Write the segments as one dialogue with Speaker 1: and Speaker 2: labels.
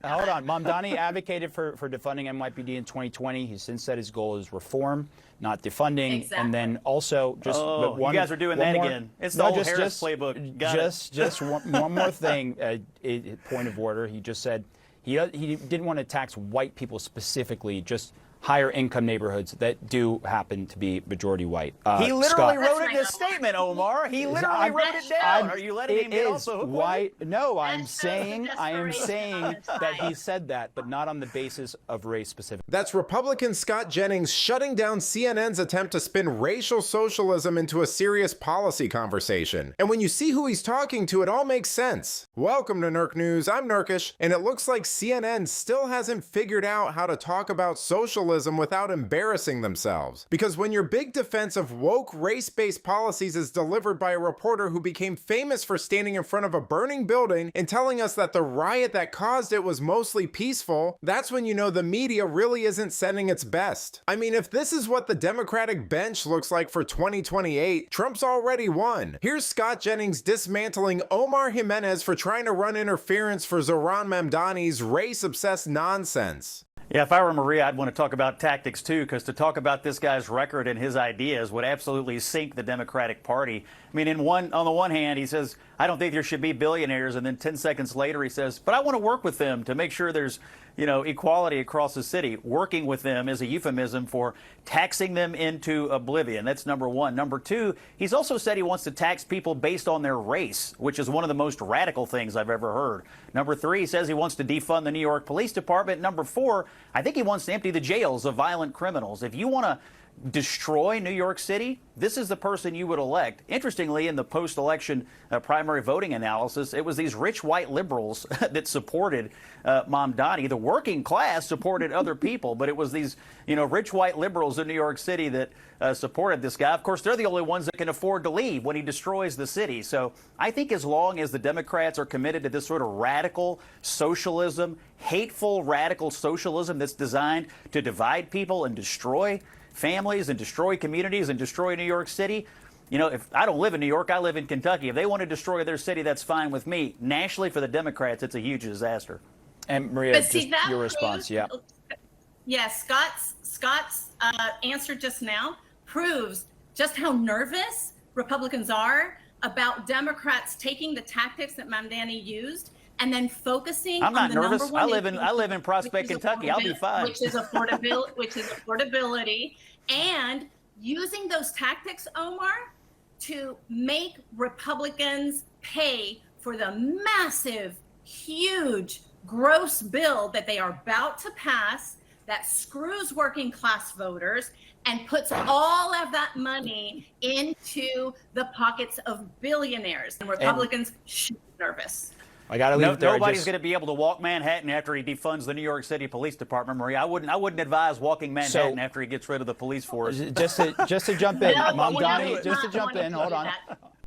Speaker 1: hold on. Mamdani advocated for defunding NYPD in 2020. He's since said his goal is reform, not defunding.
Speaker 2: Exactly.
Speaker 1: And then also just
Speaker 3: you guys are doing that again. It's the old Harris playbook.
Speaker 1: Just one more thing. Point of order. He just said he didn't want to tax white people specifically, just higher income neighborhoods that do happen to be majority white.
Speaker 3: He literally wrote it in his statement, Omar. He literally wrote it down. Are you letting him get off the hook?
Speaker 1: White? No, I am saying that he said that, but not on the basis of race specific.
Speaker 4: That's Republican Scott Jennings shutting down CNN's attempt to spin racial socialism into a serious policy conversation. And when you see who he's talking to, it all makes sense. Welcome to Nerk News. I'm Nerkish, and it looks like CNN still hasn't figured out how to talk about socialism without embarrassing themselves. Because when your big defense of woke race-based policies is delivered by a reporter who became famous for standing in front of a burning building and telling us that the riot that caused it was mostly peaceful, that's when you know the media really isn't sending its best. I mean, if this is what the Democratic bench looks like for 2028, Trump's already won. Here's Scott Jennings dismantling Omar Jimenez for trying to run interference for Zohran Mamdani's race-obsessed nonsense.
Speaker 3: Yeah, if I were Maria, I'd want to talk about tactics, too, because to talk about this guy's record and his ideas would absolutely sink the Democratic Party. I mean, on the one hand, he says, I don't think there should be billionaires. And then 10 seconds later, he says, but I want to work with them to make sure there's, equality across the city. Working with them is a euphemism for taxing them into oblivion. That's number one. Number two, he's also said he wants to tax people based on their race, which is one of the most radical things I've ever heard. Number three, he says he wants to defund the New York Police Department. Number four, I think he wants to empty the jails of violent criminals. If you want to destroy New York City, this is the person you would elect. Interestingly, in the post-election primary voting analysis, it was these rich white liberals that supported Mamdani. The working class supported other people, but it was these, rich white liberals in New York City that supported this guy. Of course, they're the only ones that can afford to leave when he destroys the city. So I think as long as the Democrats are committed to this sort of radical socialism, hateful radical socialism that's designed to divide people and destroy families and destroy communities and destroy New York City. If I don't live in New York, I live in Kentucky. If they want to destroy their city, that's fine with me. Nationally, for the Democrats, it's a huge disaster.
Speaker 1: And Maria, just your response, yeah.
Speaker 2: Yes, Scott's answer just now proves just how nervous Republicans are about Democrats taking the tactics that Mamdani used and then focusing
Speaker 3: I'm not
Speaker 2: on the
Speaker 3: nervous.
Speaker 2: number one
Speaker 3: I live in Prospect, Kentucky. I'll be fine.
Speaker 2: Which is affordability, and using those tactics, Omar, to make Republicans pay for the massive, huge, gross bill that they are about to pass that screws working class voters and puts all of that money into the pockets of billionaires. And Republicans should be nervous.
Speaker 1: I got to leave it there.
Speaker 3: Nobody's going to be able to walk Manhattan after he defunds the New York City Police Department, Maria. I wouldn't advise walking Manhattan after he gets rid of the police force.
Speaker 1: Just to jump in, Mamdani, just to jump in, hold on.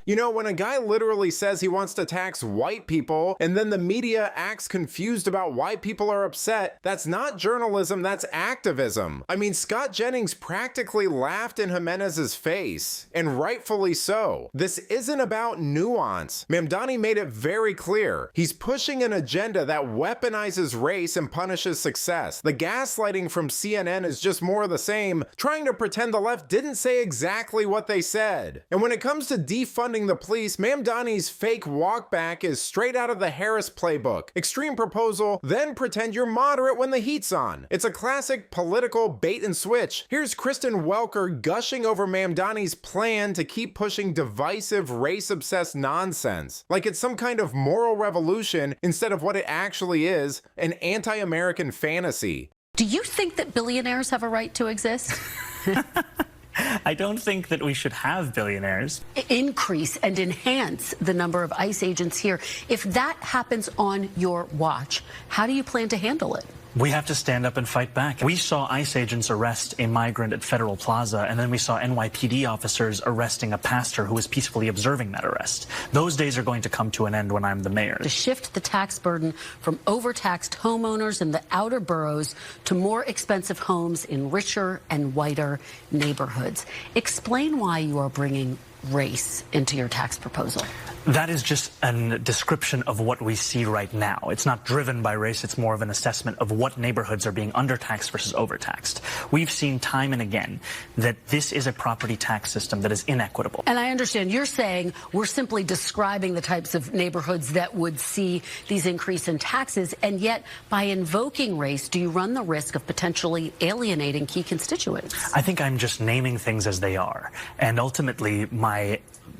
Speaker 4: When a guy literally says he wants to tax white people and then the media acts confused about why people are upset, that's not journalism, that's activism. I mean, Scott Jennings practically laughed in Jimenez's face, and rightfully so. This isn't about nuance. Mamdani made it very clear. He's pushing an agenda that weaponizes race and punishes success. The gaslighting from CNN is just more of the same, trying to pretend the left didn't say exactly what they said. And when it comes to defunding the police, Mamdani's fake walk back is straight out of the Harris playbook. Extreme proposal, then pretend you're moderate when the heat's on. It's a classic political bait and switch. Here's Kristen Welker gushing over Mamdani's plan to keep pushing divisive, race-obsessed nonsense. Like it's some kind of moral revolution instead of what it actually is, an anti-American fantasy.
Speaker 5: Do you think that billionaires have a right to exist?
Speaker 6: I don't think that we should have billionaires.
Speaker 5: Increase and enhance the number of ICE agents here. If that happens on your watch, how do you plan to handle it?
Speaker 6: We have to stand up and fight back. We saw ICE agents arrest a migrant at Federal Plaza, and then we saw NYPD officers arresting a pastor who was peacefully observing that arrest. Those days are going to come to an end when I'm the mayor.
Speaker 5: To shift the tax burden from overtaxed homeowners in the outer boroughs to more expensive homes in richer and whiter neighborhoods. Explain why you are bringing race into your tax proposal?
Speaker 6: That is just a description of what we see right now. It's not driven by race. It's more of an assessment of what neighborhoods are being undertaxed versus overtaxed. We've seen time and again that this is a property tax system that is inequitable.
Speaker 5: And I understand you're saying we're simply describing the types of neighborhoods that would see these increase in taxes, and yet by invoking race, do you run the risk of potentially alienating key constituents?
Speaker 6: I think I'm just naming things as they are. And ultimately,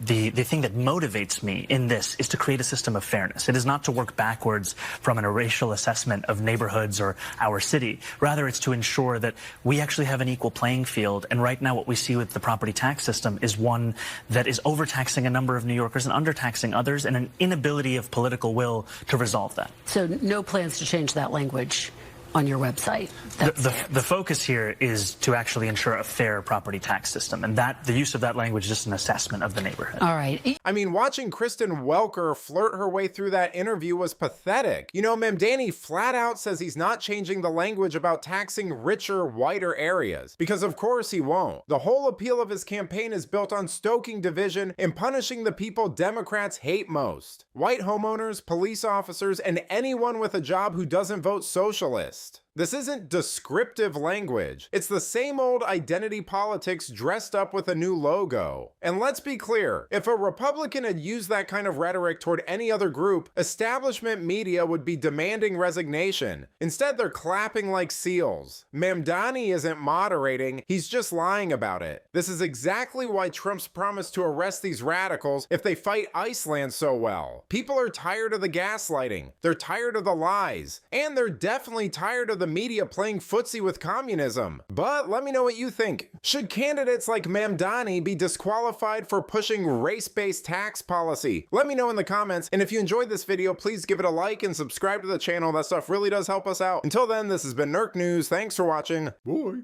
Speaker 6: the thing that motivates me in this is to create a system of fairness. It is not to work backwards from a racial assessment of neighborhoods or our city. Rather, it's to ensure that we actually have an equal playing field. And right now, what we see with the property tax system is one that is overtaxing a number of New Yorkers and undertaxing others, and an inability of political will to resolve that.
Speaker 5: So no plans to change that language on your website?
Speaker 6: The focus here is to actually ensure a fair property tax system, and that the use of that language is just an assessment of the neighborhood.
Speaker 5: All right.
Speaker 4: I mean, watching Kristen Welker flirt her way through that interview was pathetic. You know, Mamdani flat out says he's not changing the language about taxing richer, whiter areas, because of course he won't. The whole appeal of his campaign is built on stoking division and punishing the people Democrats hate most: white homeowners, police officers, and anyone with a job who doesn't vote socialist. This isn't descriptive language. It's the same old identity politics dressed up with a new logo. And let's be clear, if a Republican had used that kind of rhetoric toward any other group, establishment media would be demanding resignation. Instead, they're clapping like seals. Mamdani isn't moderating, he's just lying about it. This is exactly why Trump's promised to arrest these radicals if they fight Iceland so well. People are tired of the gaslighting, they're tired of the lies, and they're definitely tired of the media playing footsie with communism. But let me know what you think. Should candidates like Mamdani be disqualified for pushing race-based tax policy? Let me know in the comments, and if you enjoyed this video, please give it a like and subscribe to the channel. That stuff really does help us out. Until then, this has been Nerk News. Thanks for watching. Bye.